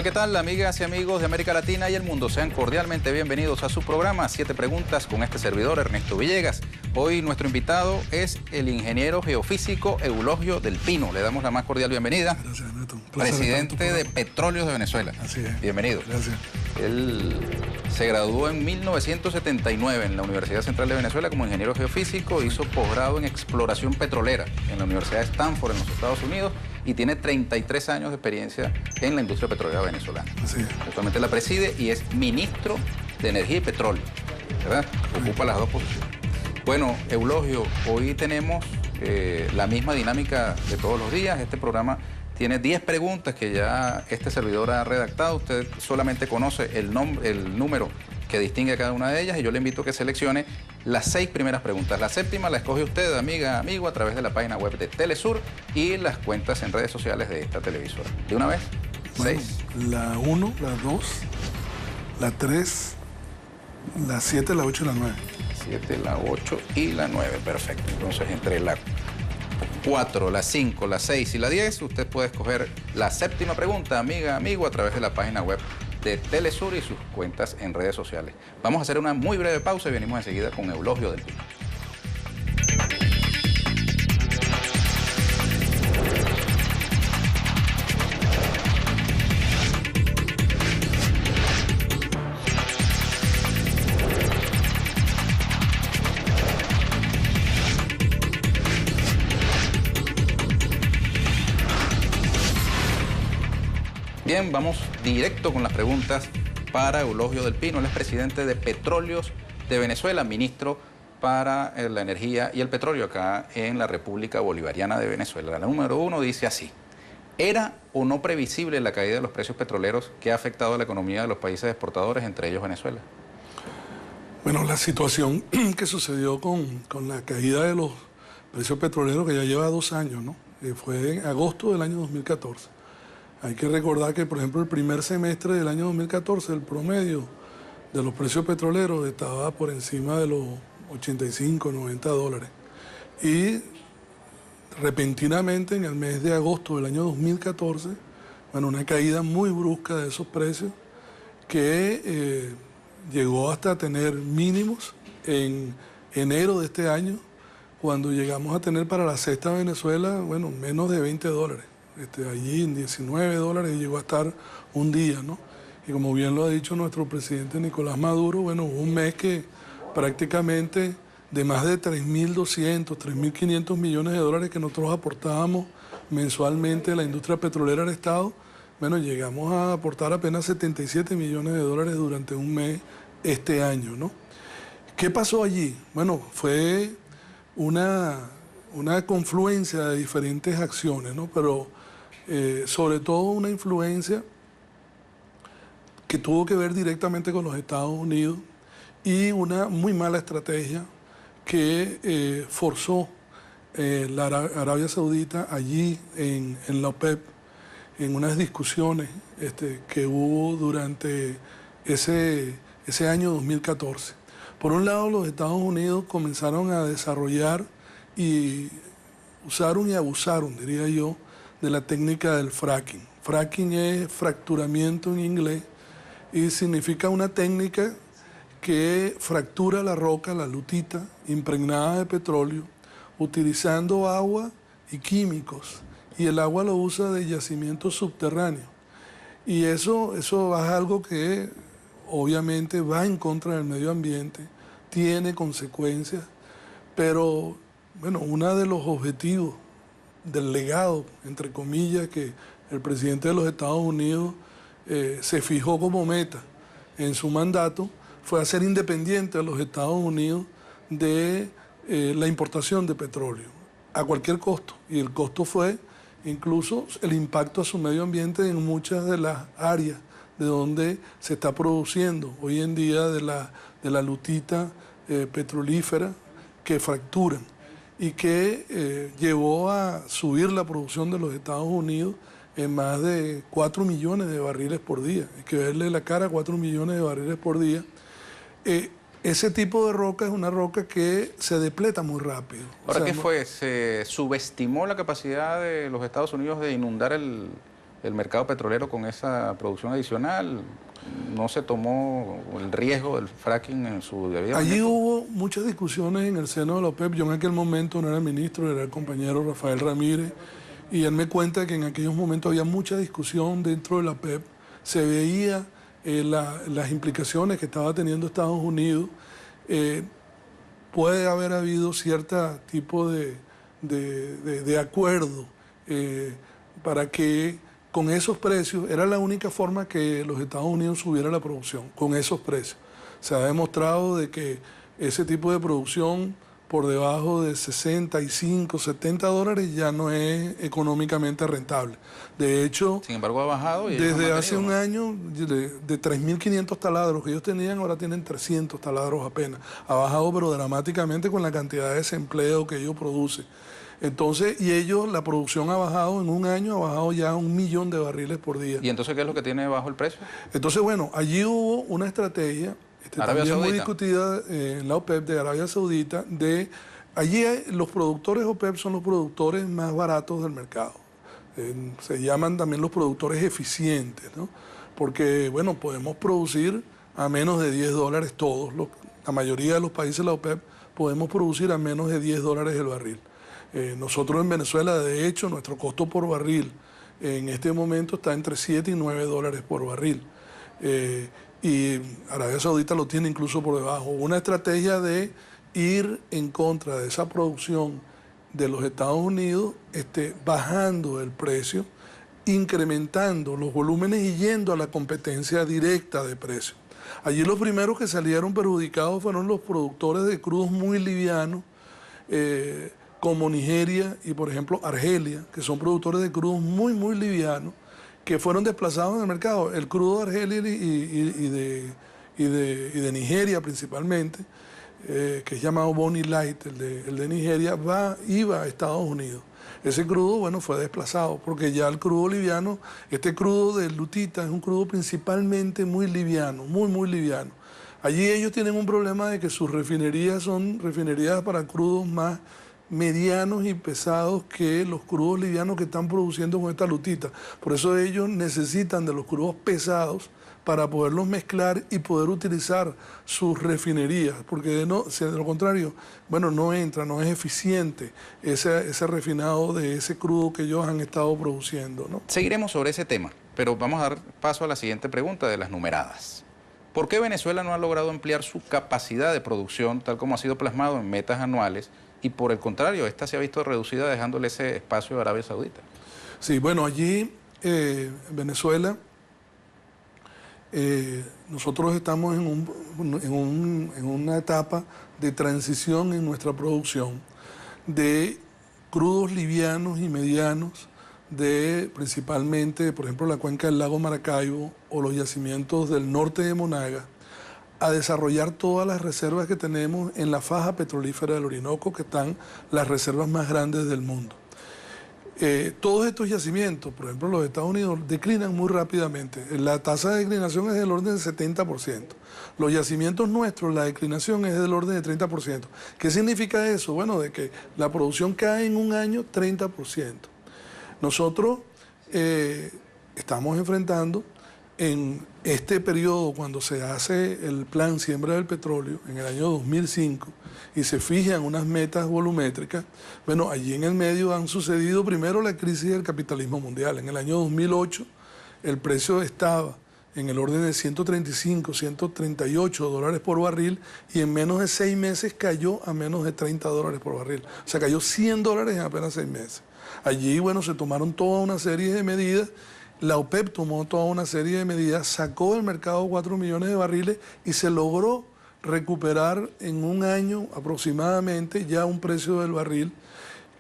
¿qué tal, amigas y amigos de América Latina y el mundo? Sean cordialmente bienvenidos a su programa 7 Preguntas con este servidor, Ernesto Villegas. Hoy nuestro invitado es el ingeniero geofísico Eulogio del Pino. Le damos la más cordial bienvenida. Gracias, Ernesto. Presidente de Petróleos de Venezuela. Así es. Bienvenido. Gracias. Él se graduó en 1979 en la Universidad Central de Venezuela como ingeniero geofísico, hizo posgrado en exploración petrolera en la Universidad de Stanford en los Estados Unidos y tiene 33 años de experiencia en la industria petrolera venezolana. Así es. Actualmente la preside y es ministro de Energía y Petróleo, ¿verdad? Ocupa las dos posiciones. Bueno, Eulogio, hoy tenemos la misma dinámica de todos los días. Este programa tiene 10 preguntas que ya este servidor ha redactado. Usted solamente conoce el número que distingue a cada una de ellas y yo le invito a que seleccione las 6 primeras preguntas. La séptima la escoge usted, amiga, amigo, a través de la página web de Telesur y las cuentas en redes sociales de esta televisora. ¿De una vez? Bueno, 6. la 1, la 2, la 3, la 7, la 8 y la 9. 7, la 8 y la 9, perfecto. Entonces, entre la 4, la 5, la 6 y la 10, usted puede escoger la séptima pregunta, amiga, amigo, a través de la página web de Telesur y sus cuentas en redes sociales. Vamos a hacer una muy breve pausa y venimos enseguida con Eulogio del Pino. Bien, vamos directo con las preguntas para Eulogio del Pino. Él es presidente de Petróleos de Venezuela, ministro para la energía y el petróleo acá en la República Bolivariana de Venezuela. La número 1 dice así: ¿era o no previsible la caída de los precios petroleros que ha afectado a la economía de los países exportadores, entre ellos Venezuela? Bueno, la situación que sucedió con la caída de los precios petroleros, que ya lleva 2 años, ¿no? Fue en agosto del año 2014. Hay que recordar que, por ejemplo, el primer semestre del año 2014, el promedio de los precios petroleros estaba por encima de los 85, 90 dólares. Y repentinamente, en el mes de agosto del año 2014, bueno, una caída muy brusca de esos precios que llegó hasta tener mínimos en enero de este año, cuando llegamos a tener para la cesta de Venezuela, bueno, menos de 20 dólares. Allí en 19 dólares llegó a estar un día, ¿no? Y como bien lo ha dicho nuestro presidente Nicolás Maduro, bueno, hubo un mes que prácticamente de más de 3.200, 3.500 millones de dólares que nosotros aportábamos mensualmente a la industria petrolera del Estado, bueno, llegamos a aportar apenas 77 millones de dólares durante un mes este año, ¿no? ¿Qué pasó allí? Bueno, fue una confluencia de diferentes acciones, ¿no? Pero sobre todo una influencia que tuvo que ver directamente con los Estados Unidos y una muy mala estrategia que forzó la Arabia Saudita allí en la OPEP, en unas discusiones que hubo durante ese año 2014. Por un lado, los Estados Unidos comenzaron a desarrollar y usaron y abusaron, diría yo, de la técnica del fracking. Fracking es fracturamiento en inglés y significa una técnica que fractura la roca, la lutita, impregnada de petróleo, utilizando agua y químicos. Y el agua lo usa de yacimientos subterráneos. Y eso es algo que obviamente va en contra del medio ambiente, tiene consecuencias, pero bueno, uno de los objetivos del legado, entre comillas, que el presidente de los Estados Unidos se fijó como meta en su mandato, fue hacer independiente a los Estados Unidos de la importación de petróleo a cualquier costo. Y el costo fue incluso el impacto a su medio ambiente en muchas de las áreas de donde se está produciendo hoy en día de la lutita petrolífera que fracturan y que llevó a subir la producción de los Estados Unidos en más de 4 millones de barriles por día. Hay que verle la cara a 4 millones de barriles por día. Ese tipo de roca es una roca que se depleta muy rápido. ¿Ahora qué fue? ¿Se subestimó la capacidad de los Estados Unidos de inundar el el mercado petrolero con esa producción adicional? ¿No se tomó el riesgo del fracking en su debido Allí momento? hubo muchas discusiones en el seno de la OPEP. Yo en aquel momento no era ministro, era el compañero Rafael Ramírez, y él me cuenta que en aquellos momentos había mucha discusión dentro de la OPEP. Se veía las implicaciones que estaba teniendo Estados Unidos. Puede haber habido cierto tipo de acuerdo para que con esos precios, era la única forma que los Estados Unidos subiera la producción, con esos precios. Se ha demostrado de que ese tipo de producción por debajo de 65, 70 dólares ya no es económicamente rentable. De hecho, sin embargo ha bajado. Y desde hace un año, de 3.500 taladros que ellos tenían, ahora tienen 300 taladros apenas. Ha bajado pero dramáticamente con la cantidad de desempleo que ellos producen. Entonces, y ellos, la producción ha bajado en un año, ha bajado ya 1 millón de barriles por día. ¿Y entonces qué es lo que tiene bajo el precio? Entonces, bueno, allí hubo una estrategia también muy discutida en la OPEP de Arabia Saudita. Allí los productores OPEP son los productores más baratos del mercado. Se llaman también los productores eficientes, ¿no? Porque, bueno, podemos producir a menos de 10 dólares todos. La mayoría de los países de la OPEP podemos producir a menos de 10 dólares el barril. Nosotros en Venezuela, de hecho, nuestro costo por barril en este momento está entre 7 y 9 dólares por barril. Y Arabia Saudita lo tiene incluso por debajo. Una estrategia de ir en contra de esa producción de los Estados Unidos, bajando el precio, incrementando los volúmenes y yendo a la competencia directa de precios. Allí los primeros que salieron perjudicados fueron los productores de crudos muy livianos, como Nigeria y, por ejemplo, Argelia, que son productores de crudos muy, muy livianos, que fueron desplazados en el mercado. El crudo de Argelia y de Nigeria principalmente, que es llamado Bonny Light, el de Nigeria, iba a Estados Unidos. Ese crudo, bueno, fue desplazado, porque ya el crudo liviano, este crudo de lutita es un crudo principalmente muy liviano, muy, muy liviano. Allí ellos tienen un problema de que sus refinerías son refinerías para crudos más medianos y pesados que los crudos livianos que están produciendo con esta lutita. Por eso ellos necesitan de los crudos pesados para poderlos mezclar y poder utilizar sus refinerías, porque de lo contrario, bueno, no entra, no es eficiente ese refinado de ese crudo que ellos han estado produciendo, ¿no? Seguiremos sobre ese tema, pero vamos a dar paso a la siguiente pregunta de las numeradas. ¿Por qué Venezuela no ha logrado ampliar su capacidad de producción tal como ha sido plasmado en metas anuales? Y por el contrario, esta se ha visto reducida dejándole ese espacio a Arabia Saudita. Sí, bueno, allí en Venezuela nosotros estamos en una etapa de transición en nuestra producción de crudos livianos y medianos, principalmente, por ejemplo, la cuenca del lago Maracaibo o los yacimientos del norte de Monagas, a desarrollar todas las reservas que tenemos en la faja petrolífera del Orinoco, que están las reservas más grandes del mundo. Todos estos yacimientos, por ejemplo, los Estados Unidos, declinan muy rápidamente. La tasa de declinación es del orden del 70%. Los yacimientos nuestros, la declinación es del orden del 30%. ¿Qué significa eso? Bueno, de que la producción cae en un año 30%. Nosotros estamos enfrentando en este periodo, cuando se hace el plan Siembra del Petróleo, en el año 2005, y se fijan unas metas volumétricas, bueno, allí en el medio han sucedido primero la crisis del capitalismo mundial. En el año 2008 el precio estaba en el orden de 135, 138 dólares por barril y en menos de 6 meses cayó a menos de 30 dólares por barril. O sea, cayó 100 dólares en apenas 6 meses. Allí, bueno, se tomaron toda una serie de medidas. La OPEP tomó toda una serie de medidas, sacó del mercado 4 millones de barriles y se logró recuperar en un año aproximadamente ya un precio del barril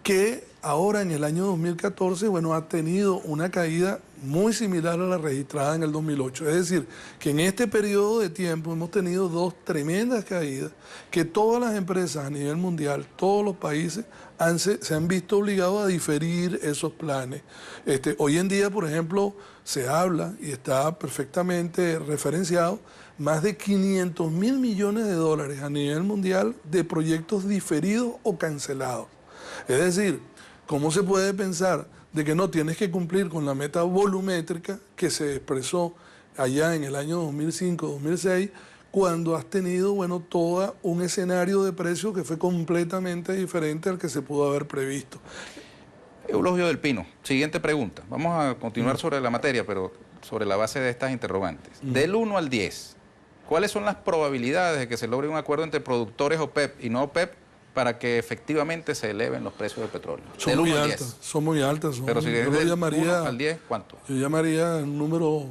que ahora en el año 2014, bueno, ha tenido una caída muy similar a la registrada en el 2008. Es decir, que en este periodo de tiempo hemos tenido 2 tremendas caídas que todas las empresas a nivel mundial, todos los países se han visto obligados a diferir esos planes. Hoy en día, por ejemplo, se habla y está perfectamente referenciado más de 500.000 millones de dólares a nivel mundial de proyectos diferidos o cancelados. Es decir, ¿cómo se puede pensar de que no tienes que cumplir con la meta volumétrica que se expresó allá en el año 2005-2006, cuando has tenido, bueno, todo un escenario de precios que fue completamente diferente al que se pudo haber previsto. Eulogio del Pino, siguiente pregunta. Vamos a continuar sobre la materia, pero sobre la base de estas interrogantes. Del 1 al 10, ¿cuáles son las probabilidades de que se logre un acuerdo entre productores OPEP y no OPEP para que efectivamente se eleven los precios del petróleo? Son muy altas, son muy altas. Pero si es del 1 al 10, ¿cuánto? Yo llamaría un número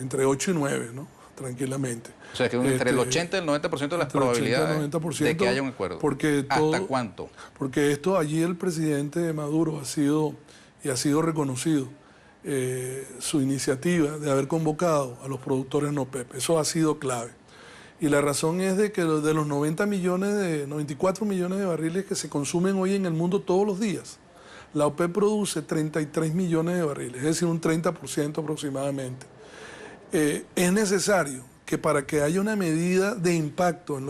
entre 8 y 9, ¿no? Tranquilamente. O sea, que entre el 80 y el 90% de las probabilidades de que haya un acuerdo. ¿Hasta cuánto? Porque allí el presidente Maduro ha sido reconocido su iniciativa de haber convocado a los productores no OPEP. Eso ha sido clave. Y la razón es de que de los 94 millones de barriles que se consumen hoy en el mundo todos los días, la OPEP produce 33 millones de barriles, es decir, un 30% aproximadamente. Es necesario que para que haya una medida de impacto en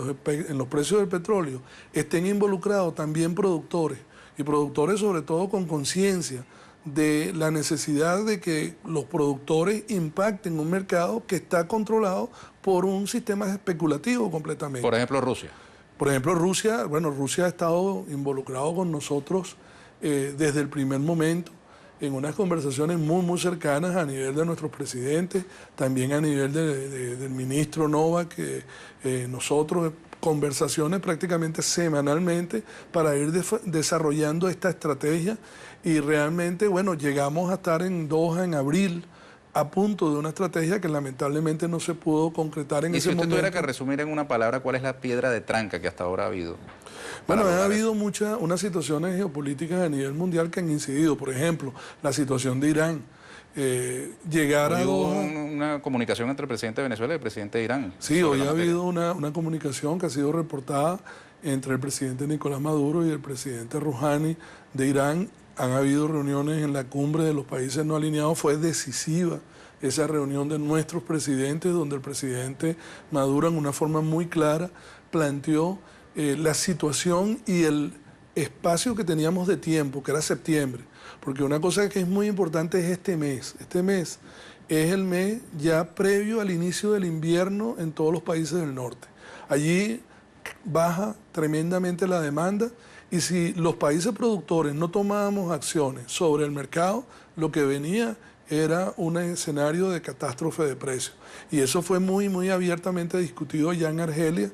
los precios del petróleo estén involucrados también productores, y productores sobre todo con conciencia de la necesidad de que los productores impacten un mercado que está controlado por un sistema especulativo completamente. Por ejemplo, Rusia. Por ejemplo, Rusia ha estado involucrado con nosotros desde el primer momento, en unas conversaciones muy, muy cercanas a nivel de nuestros presidentes, también a nivel del ministro Novak, nosotros conversaciones prácticamente semanalmente para ir desarrollando esta estrategia, y realmente, bueno, llegamos a estar en Doha en abril a punto de una estrategia que lamentablemente no se pudo concretar en ese momento. Y si usted tuviera que resumir en una palabra, ¿cuál es la piedra de tranca que hasta ahora ha habido? Bueno, ha habido unas situaciones geopolíticas a nivel mundial que han incidido. Por ejemplo, la situación de Irán. Hubo una comunicación entre el presidente de Venezuela y el presidente de Irán. Sí, hoy ha habido una comunicación que ha sido reportada entre el presidente Nicolás Maduro y el presidente Rouhani de Irán. Han habido reuniones en la cumbre de los países no alineados. Fue decisiva esa reunión de nuestros presidentes, donde el presidente Maduro en una forma muy clara planteó la situación y el espacio que teníamos de tiempo, que era septiembre. Porque una cosa que es muy importante es este mes. Este mes es el mes ya previo al inicio del invierno en todos los países del norte. Allí baja tremendamente la demanda, y si los países productores no tomábamos acciones sobre el mercado, lo que venía era un escenario de catástrofe de precios. Y eso fue muy, muy abiertamente discutido ya en Argelia,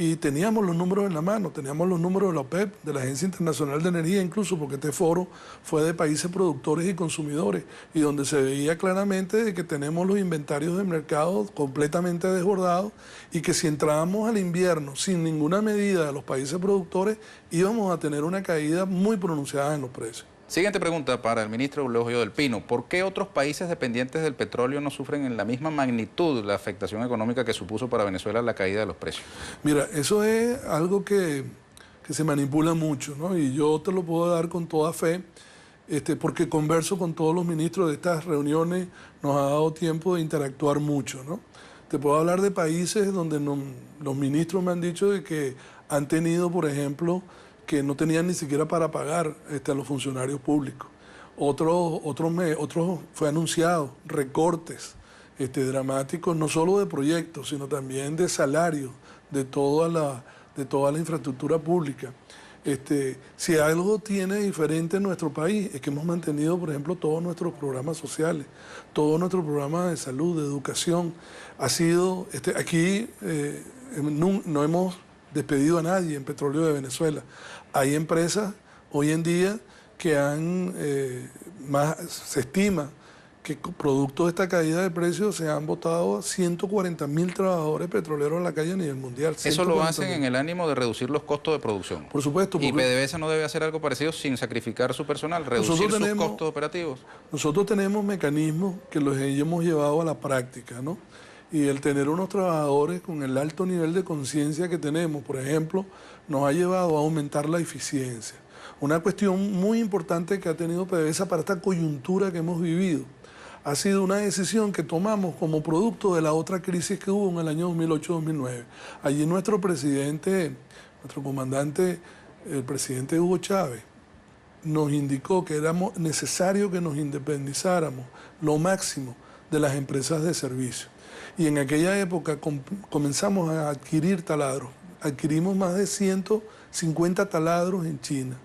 y teníamos los números en la mano, teníamos los números de la OPEP, de la Agencia Internacional de Energía, incluso porque este foro fue de países productores y consumidores, y donde se veía claramente de que tenemos los inventarios del mercado completamente desbordados, y que si entrábamos al invierno sin ninguna medida de los países productores, íbamos a tener una caída muy pronunciada en los precios. Siguiente pregunta para el ministro Eulogio del Pino. ¿Por qué otros países dependientes del petróleo no sufren en la misma magnitud la afectación económica que supuso para Venezuela la caída de los precios? Mira, eso es algo que se manipula mucho, ¿no? Y yo te lo puedo dar con toda fe, porque converso con todos los ministros de estas reuniones, nos ha dado tiempo de interactuar mucho, ¿no? Te puedo hablar de países donde los ministros me han dicho de que han tenido, por ejemplo, que no tenían ni siquiera para pagar a los funcionarios públicos. Otros fue anunciado recortes dramáticos, no solo de proyectos, sino también de salarios de toda la infraestructura pública. Si algo tiene diferente en nuestro país es que hemos mantenido, por ejemplo, todos nuestros programas sociales, todos nuestros programas de salud, de educación. Aquí no hemos despedido a nadie en Petróleo de Venezuela. Hay empresas hoy en día que se estima que producto de esta caída de precios se han botado a 140.000 trabajadores petroleros en la calle a nivel mundial. Eso lo hacen en el ánimo de reducir los costos de producción. Por supuesto. Y PDVSA no debe hacer algo parecido sin sacrificar su personal, reducir sus costos operativos. Nosotros tenemos mecanismos que los hemos llevado a la práctica, ¿no? Y el tener unos trabajadores con el alto nivel de conciencia que tenemos, por ejemplo, nos ha llevado a aumentar la eficiencia. Una cuestión muy importante que ha tenido PDVSA para esta coyuntura que hemos vivido ha sido una decisión que tomamos como producto de la otra crisis que hubo en el año 2008-2009. Allí nuestro presidente, nuestro comandante, el presidente Hugo Chávez, nos indicó que era necesario que nos independizáramos lo máximo de las empresas de servicio. Y en aquella época comenzamos a adquirir taladros. Adquirimos más de 150 taladros en China.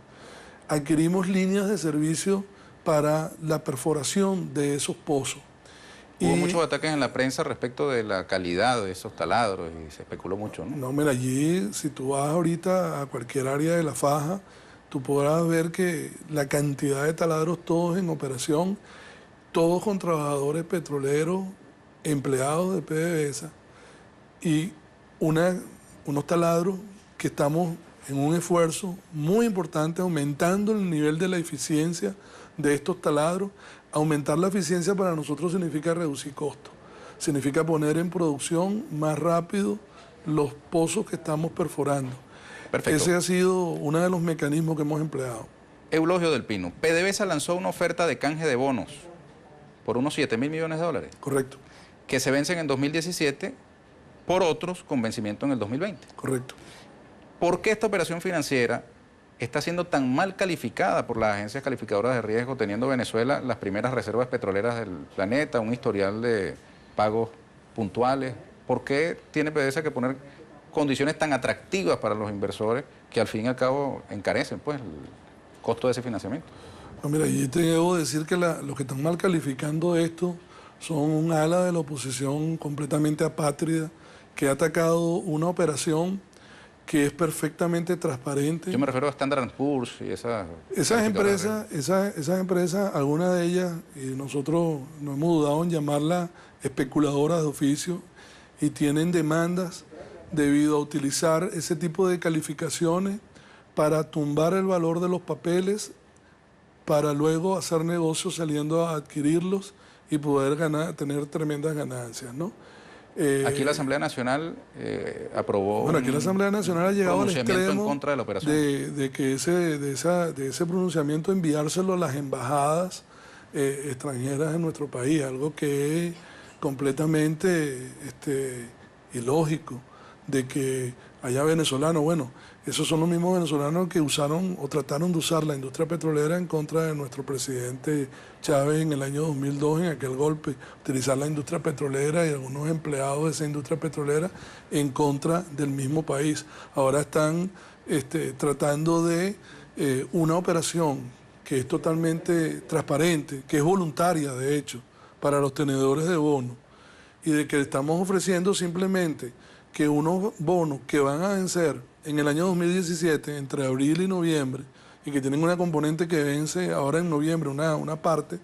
Adquirimos líneas de servicio para la perforación de esos pozos. Hubo muchos ataques en la prensa respecto de la calidad de esos taladros y se especuló mucho, ¿no? No, mira, allí, si tú vas ahorita a cualquier área de la faja, tú podrás ver que la cantidad de taladros todos en operación, todos con trabajadores petroleros, empleados de PDVSA, y unos taladros que estamos en un esfuerzo muy importante aumentando el nivel de la eficiencia de estos taladros. Aumentar la eficiencia para nosotros significa reducir costos, significa poner en producción más rápido los pozos que estamos perforando. Perfecto. Ese ha sido uno de los mecanismos que hemos empleado. Eulogio del Pino, PDVSA lanzó una oferta de canje de bonos por unos 7.000 millones de dólares. Correcto. Que se vencen en 2017 por otros con vencimiento en el 2020. Correcto. ¿Por qué esta operación financiera está siendo tan mal calificada por las agencias calificadoras de riesgo, teniendo Venezuela las primeras reservas petroleras del planeta, un historial de pagos puntuales? ¿Por qué tiene PDVSA que poner condiciones tan atractivas para los inversores que al fin y al cabo encarecen pues, el costo de ese financiamiento? No, mira, yo te debo decir que los que están mal calificando esto son un ala de la oposición completamente apátrida que ha atacado una operación que es perfectamente transparente. Yo me refiero a Standard & Poor's y esas empresas, algunas de ellas, y nosotros no hemos dudado en llamarlas especuladoras de oficio, y tienen demandas debido a utilizar ese tipo de calificaciones para tumbar el valor de los papeles, para luego hacer negocios saliendo a adquirirlos y poder tener tremendas ganancias, ¿no? Aquí la Asamblea Nacional aprobó. Bueno, aquí la Asamblea Nacional ha llegado al extremo en contra de la operación. de que de ese pronunciamiento enviárselo a las embajadas extranjeras en nuestro país, algo que es completamente ilógico, de que haya venezolanos. Bueno, esos son los mismos venezolanos que usaron o trataron de usar la industria petrolera en contra de nuestro presidente Chávez en el año 2002, en aquel golpe, utilizar la industria petrolera y algunos empleados de esa industria petrolera en contra del mismo país. Ahora están tratando de una operación que es totalmente transparente, que es voluntaria de hecho, para los tenedores de bonos, y de que estamos ofreciendo simplemente que unos bonos que van a vencer en el año 2017, entre abril y noviembre, y que tienen una componente que vence ahora en noviembre, una parte,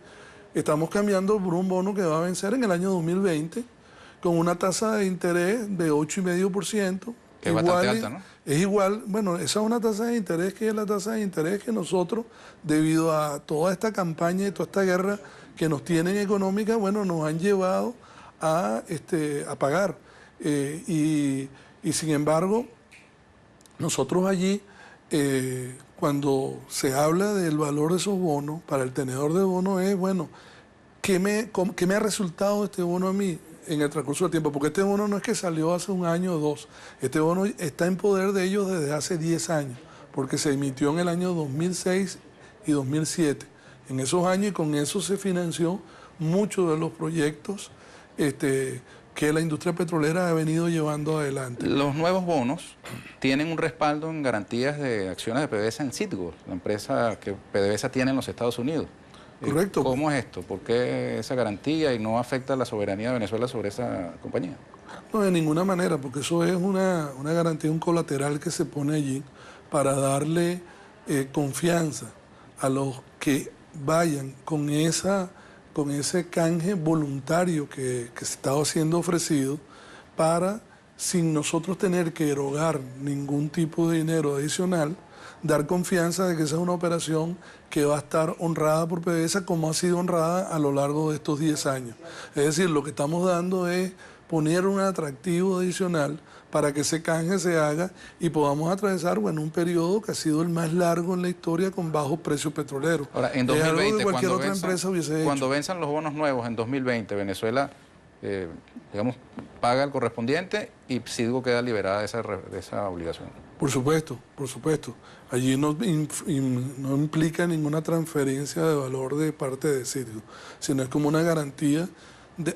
estamos cambiando por un bono que va a vencer en el año 2020 con una tasa de interés de 8,5%. Que es bastante alta, ¿no? Es igual, bueno, esa es una tasa de interés que es la tasa de interés que nosotros, debido a toda esta campaña y toda esta guerra que nos tienen económica, bueno, nos han llevado a pagar. Y sin embargo, nosotros allí, cuando se habla del valor de esos bonos, para el tenedor de bonos es, bueno, ¿qué me ha resultado este bono a mí en el transcurso del tiempo? Porque este bono no es que salió hace un año o dos, este bono está en poder de ellos desde hace 10 años, porque se emitió en el año 2006 y 2007. En esos años, y con eso se financió muchos de los proyectos que la industria petrolera ha venido llevando adelante. Los nuevos bonos tienen un respaldo en garantías de acciones de PDVSA en Citgo, la empresa que PDVSA tiene en los Estados Unidos. Correcto. ¿Cómo es esto? ¿Por qué esa garantía y no afecta la soberanía de Venezuela sobre esa compañía? No, de ninguna manera, porque eso es una garantía, un colateral que se pone allí para darle confianza a los que vayan con ese canje voluntario que se estaba siendo ofrecido, para, sin nosotros tener que erogar ningún tipo de dinero adicional, dar confianza de que esa es una operación que va a estar honrada por PDVSA como ha sido honrada a lo largo de estos 10 años. Es decir, lo que estamos dando es poner un atractivo adicional para que ese canje se haga y podamos atravesar un periodo que ha sido el más largo en la historia con bajos precios petroleros. Ahora, en 2020, cualquier otra empresa hubiese hecho. Cuando venzan los bonos nuevos en 2020, Venezuela digamos, paga el correspondiente y Citgo queda liberada de esa obligación. Por supuesto, por supuesto. Allí no implica ninguna transferencia de valor de parte de Citgo, sino es como una garantía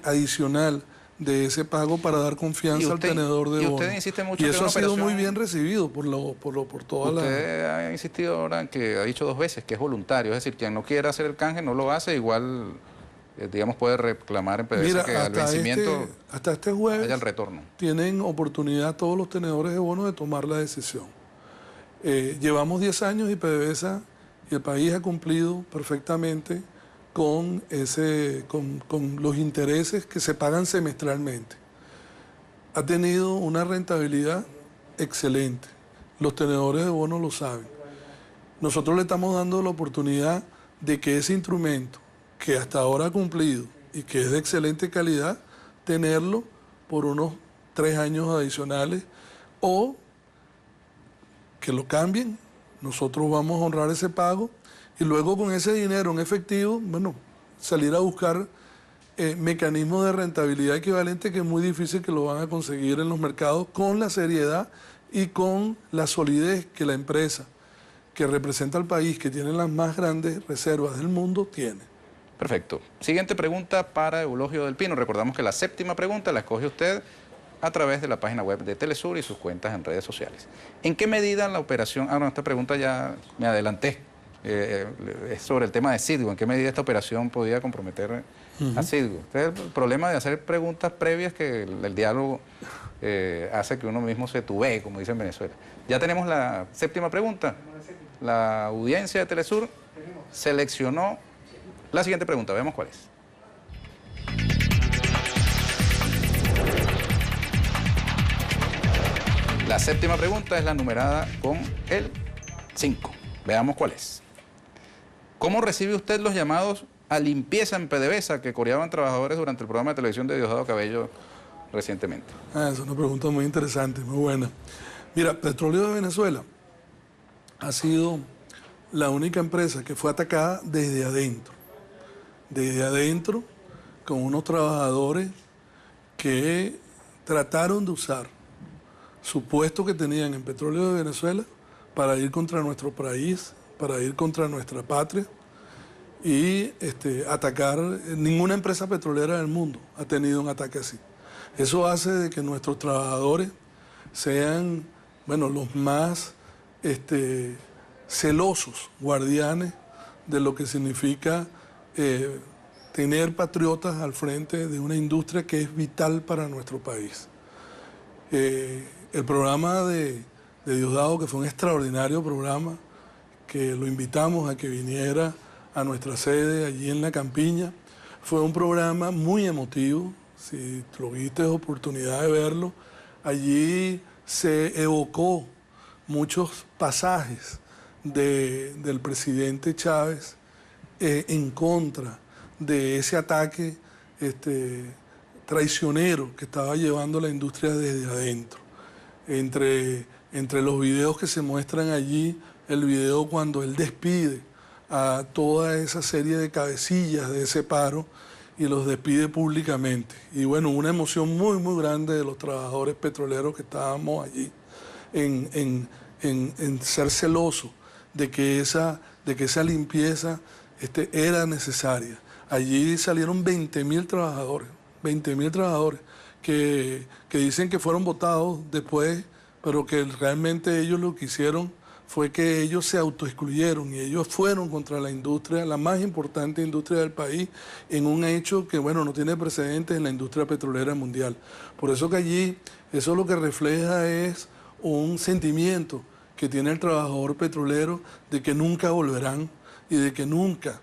adicional de ese pago para dar confianza al tenedor de bonos. Y usted insiste mucho y eso que ha sido muy bien recibido por toda la... Usted ha insistido ahora en que ha dicho 2 veces que es voluntario, es decir, quien no quiera hacer el canje no lo hace, igual, digamos, puede reclamar en PDVSA que al vencimiento hasta este jueves haya el retorno. Tienen oportunidad todos los tenedores de bonos de tomar la decisión. Llevamos 10 años y PDVSA y el país ha cumplido perfectamente con los intereses que se pagan semestralmente. Ha tenido una rentabilidad excelente. Los tenedores de bonos lo saben. Nosotros le estamos dando la oportunidad de que ese instrumento, que hasta ahora ha cumplido y que es de excelente calidad, tenerlo por unos 3 años adicionales o que lo cambien. Nosotros vamos a honrar ese pago y luego con ese dinero en efectivo, bueno, salir a buscar mecanismos de rentabilidad equivalente que es muy difícil que lo van a conseguir en los mercados con la seriedad y con la solidez que la empresa que representa al país, que tiene las más grandes reservas del mundo, tiene. Perfecto. Siguiente pregunta para Eulogio del Pino. Recordamos que la 7ª pregunta la escoge usted a través de la página web de Telesur y sus cuentas en redes sociales. ¿En qué medida la operación... no, esta pregunta ya me adelanté. Es sobre el tema de Citgo. ¿En qué medida esta operación podía comprometer a Citgo? Este es el problema de hacer preguntas previas que el diálogo hace que uno mismo se tubee, como dice en Venezuela. Ya tenemos la 7ª pregunta. La audiencia de Telesur seleccionó la siguiente pregunta. Veamos cuál es. La 7ª pregunta es la numerada con el 5. Veamos cuál es. ¿Cómo recibe usted los llamados a limpieza en PDVSA que coreaban trabajadores durante el programa de televisión de Diosdado Cabello recientemente? Es una pregunta muy interesante, muy buena. Mira, Petróleo de Venezuela ha sido la única empresa que fue atacada desde adentro. Desde adentro, con unos trabajadores que trataron de usar su puesto que tenían en Petróleo de Venezuela para ir contra nuestro país, para ir contra nuestra patria y atacar. Ninguna empresa petrolera del mundo ha tenido un ataque así. Eso hace de que nuestros trabajadores sean, bueno, los más celosos guardianes de lo que significa tener patriotas al frente de una industria que es vital para nuestro país. El programa de Diosdado, que fue un extraordinario programa, que lo invitamos a que viniera a nuestra sede allí en La Campiña, fue un programa muy emotivo. Si tuviste oportunidad de verlo, allí se evocó muchos pasajes del presidente Chávez en contra de ese ataque traicionero que estaba llevando la industria desde adentro. Entre los videos que se muestran allí, el video cuando él despide a toda esa serie de cabecillas de ese paro y los despide públicamente. Y bueno, una emoción muy, muy grande de los trabajadores petroleros que estábamos allí en ser celosos de que esa limpieza era necesaria. Allí salieron 20.000 trabajadores que dicen que fueron votados después, pero que realmente ellos lo que hicieron fue que ellos se autoexcluyeron y ellos fueron contra la industria, la más importante industria del país, en un hecho que, bueno, no tiene precedentes en la industria petrolera mundial. Por eso que allí, eso lo que refleja es un sentimiento que tiene el trabajador petrolero de que nunca volverán y de que nunca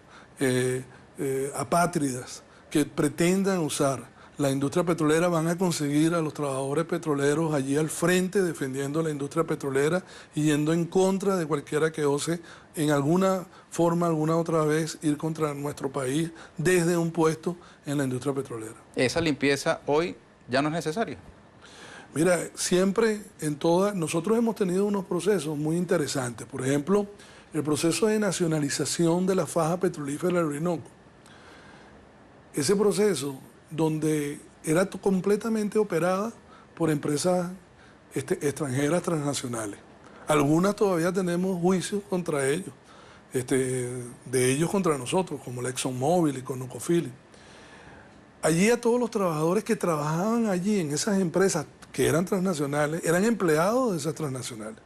apátridas que pretendan usar la industria petrolera van a conseguir a los trabajadores petroleros allí al frente defendiendo la industria petrolera y yendo en contra de cualquiera que ose en alguna forma, alguna otra vez, ir contra nuestro país desde un puesto en la industria petrolera. ¿Esa limpieza hoy ya no es necesaria? Mira, siempre nosotros hemos tenido unos procesos muy interesantes. Por ejemplo, el proceso de nacionalización de la faja petrolífera del Orinoco. Ese proceso donde era completamente operada por empresas extranjeras transnacionales. Algunas todavía tenemos juicios contra ellos, de ellos contra nosotros, como la ExxonMobil y ConocoPhillips. Allí a todos los trabajadores que trabajaban allí en esas empresas que eran transnacionales, eran empleados de esas transnacionales.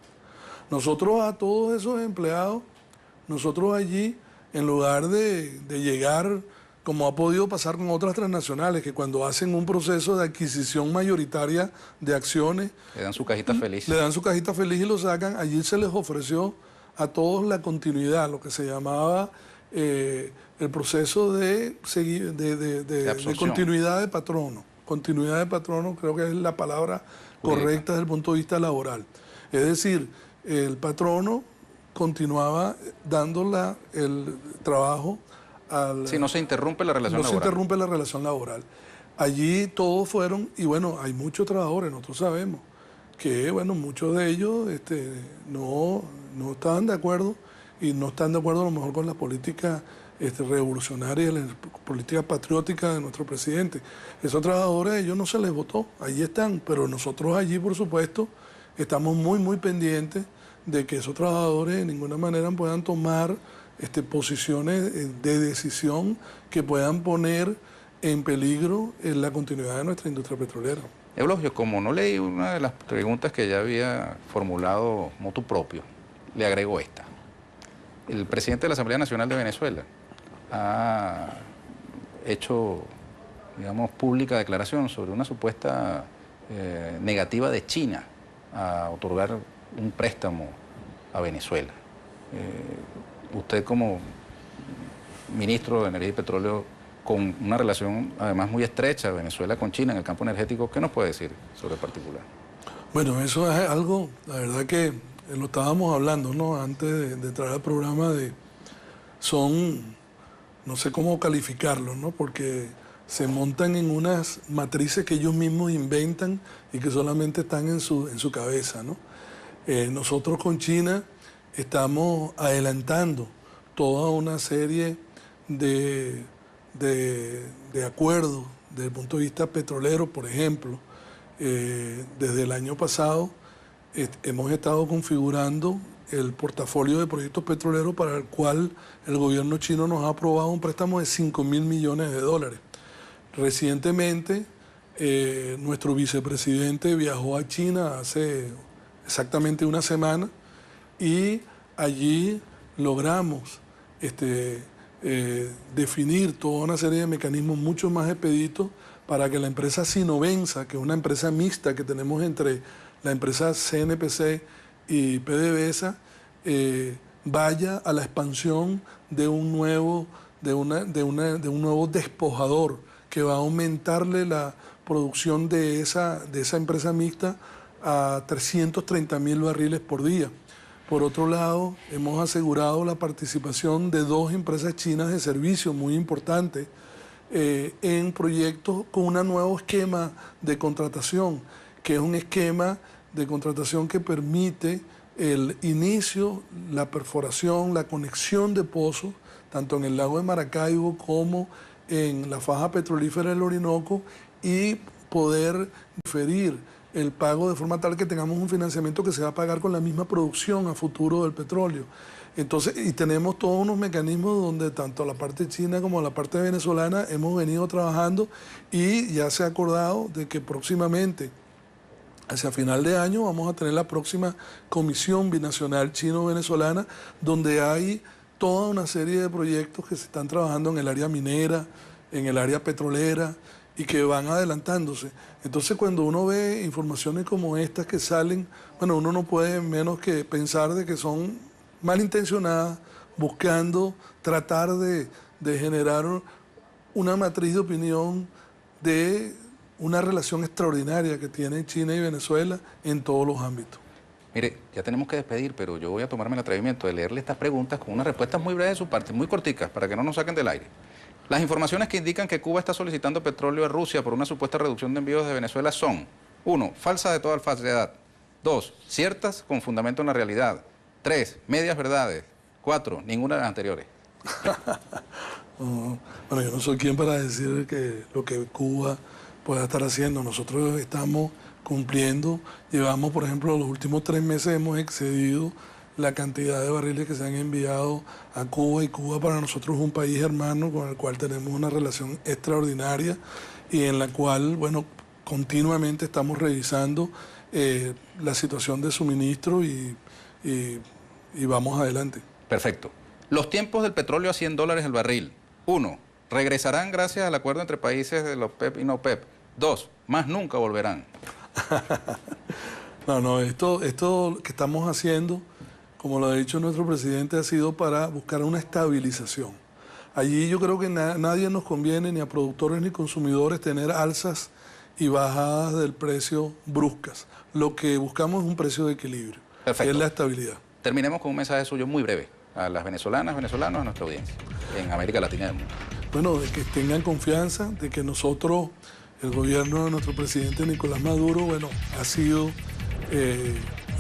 Nosotros a todos esos empleados, nosotros allí, en lugar de llegar, como ha podido pasar con otras transnacionales, que cuando hacen un proceso de adquisición mayoritaria de acciones, le dan su cajita feliz. Le dan su cajita feliz y lo sacan. Allí se les ofreció a todos la continuidad, lo que se llamaba el proceso de continuidad de patrono. Continuidad de patrono creo que es la palabra correcta desde el punto de vista laboral. Es decir, el patrono continuaba dando el trabajo al... Sí, no se interrumpe la relación laboral. No se interrumpe la relación laboral. Allí todos fueron, y bueno, hay muchos trabajadores, nosotros sabemos que, bueno, muchos de ellos no estaban de acuerdo y no están de acuerdo a lo mejor con la política revolucionaria, la política patriótica de nuestro presidente. Esos trabajadores, a ellos no se les votó, allí están, pero nosotros allí, por supuesto, estamos muy pendientes de que esos trabajadores de ninguna manera puedan tomar posiciones de decisión que puedan poner en peligro la continuidad de nuestra industria petrolera. Eulogio, como no leí una de las preguntas que ya había formulado motu propio, le agrego esta. El presidente de la Asamblea Nacional de Venezuela ha hecho, digamos, pública declaración sobre una supuesta negativa de China a otorgar un préstamo a Venezuela. Usted como ministro de Energía y Petróleo, con una relación además muy estrecha de Venezuela con China en el campo energético, ¿qué nos puede decir sobre el particular? Bueno, eso es algo, la verdad que lo estábamos hablando, ¿no? Antes de entrar al programa, no sé cómo calificarlo, ¿no? Porque se montan en unas matrices que ellos mismos inventan y que solamente están en su cabeza, ¿no? Nosotros con China estamos adelantando toda una serie de acuerdos desde el punto de vista petrolero, por ejemplo. Desde el año pasado hemos estado configurando el portafolio de proyectos petroleros para el cual el gobierno chino nos ha aprobado un préstamo de $5.000 millones. Recientemente, nuestro vicepresidente viajó a China hace exactamente una semana y allí logramos definir toda una serie de mecanismos mucho más expeditos para que la empresa Sinovenza, que es una empresa mixta que tenemos entre la empresa CNPC y PDVSA, vaya a la expansión de un nuevo despojador que va a aumentarle la producción de esa empresa mixta a 330.000 barriles por día. Por otro lado, hemos asegurado la participación de 2 empresas chinas de servicio muy importantes en proyectos con un nuevo esquema de contratación, que es un esquema de contratación que permite el inicio, la perforación, la conexión de pozos, tanto en el lago de Maracaibo como en la faja petrolífera del Orinoco, y poder diferir el pago de forma tal que tengamos un financiamiento que se va a pagar con la misma producción a futuro del petróleo. Entonces, y tenemos todos unos mecanismos donde tanto la parte china como la parte venezolana hemos venido trabajando, y ya se ha acordado de que próximamente, hacia final de año, vamos a tener la próxima comisión binacional chino-venezolana, donde hay toda una serie de proyectos que se están trabajando en el área minera, en el área petrolera, y que van adelantándose. Entonces, cuando uno ve informaciones como estas que salen, bueno, uno no puede menos que pensar de que son malintencionadas, buscando tratar de generar una matriz de opinión de una relación extraordinaria que tienen China y Venezuela en todos los ámbitos. Mire, ya tenemos que despedir, pero yo voy a tomarme el atrevimiento de leerle estas preguntas con unas respuestas muy breves de su parte, muy corticas, para que no nos saquen del aire. Las informaciones que indican que Cuba está solicitando petróleo a Rusia por una supuesta reducción de envíos de Venezuela son: 1. Falsas de toda falsedad. 2. Ciertas con fundamento en la realidad. 3. Medias verdades. 4. Ninguna de las anteriores. Bueno, yo no soy quien para decir que lo que Cuba pueda estar haciendo. Nosotros estamos cumpliendo, llevamos, por ejemplo, los últimos 3 meses hemos excedido la cantidad de barriles que se han enviado a Cuba, y Cuba para nosotros es un país hermano con el cual tenemos una relación extraordinaria y en la cual, bueno, continuamente estamos revisando la situación de suministro y vamos adelante. Perfecto. Los tiempos del petróleo a $100 el barril. 1. Regresarán gracias al acuerdo entre países de los OPEP y no OPEP. 2. Más nunca volverán. No, esto que estamos haciendo, como lo ha dicho nuestro presidente, ha sido para buscar una estabilización. Allí yo creo que nadie nos conviene, ni a productores ni consumidores, tener alzas y bajadas del precio bruscas. Lo que buscamos es un precio de equilibrio. Perfecto. Es la estabilidad. Terminemos con un mensaje suyo muy breve a las venezolanas, venezolanos, a nuestra audiencia en América Latina y el mundo. Bueno, de que tengan confianza, de que nosotros, el gobierno de nuestro presidente Nicolás Maduro, bueno, ha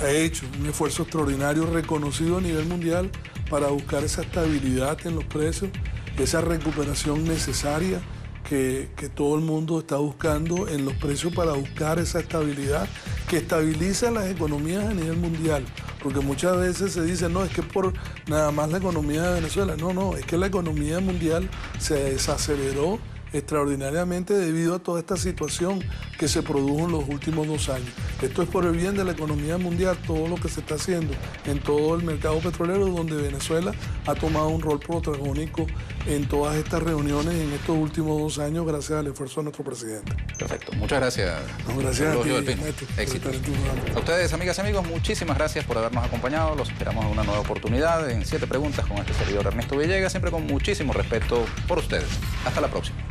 hecho un esfuerzo extraordinario reconocido a nivel mundial para buscar esa estabilidad en los precios, esa recuperación necesaria que todo el mundo está buscando en los precios para buscar esa estabilidad que estabiliza las economías a nivel mundial. Porque muchas veces se dice, no, es que por nada más la economía de Venezuela. No, es que la economía mundial se desaceleró extraordinariamente debido a toda esta situación que se produjo en los últimos 2 años. Esto es por el bien de la economía mundial, todo lo que se está haciendo en todo el mercado petrolero, donde Venezuela ha tomado un rol protagónico en todas estas reuniones en estos últimos 2 años, gracias al esfuerzo de nuestro presidente. Perfecto. Muchas gracias. No, gracias a ti, Éxito. A ustedes, amigas y amigos, muchísimas gracias por habernos acompañado. Los esperamos en una nueva oportunidad en 7 preguntas con este servidor Ernesto Villegas, siempre con muchísimo respeto por ustedes. Hasta la próxima.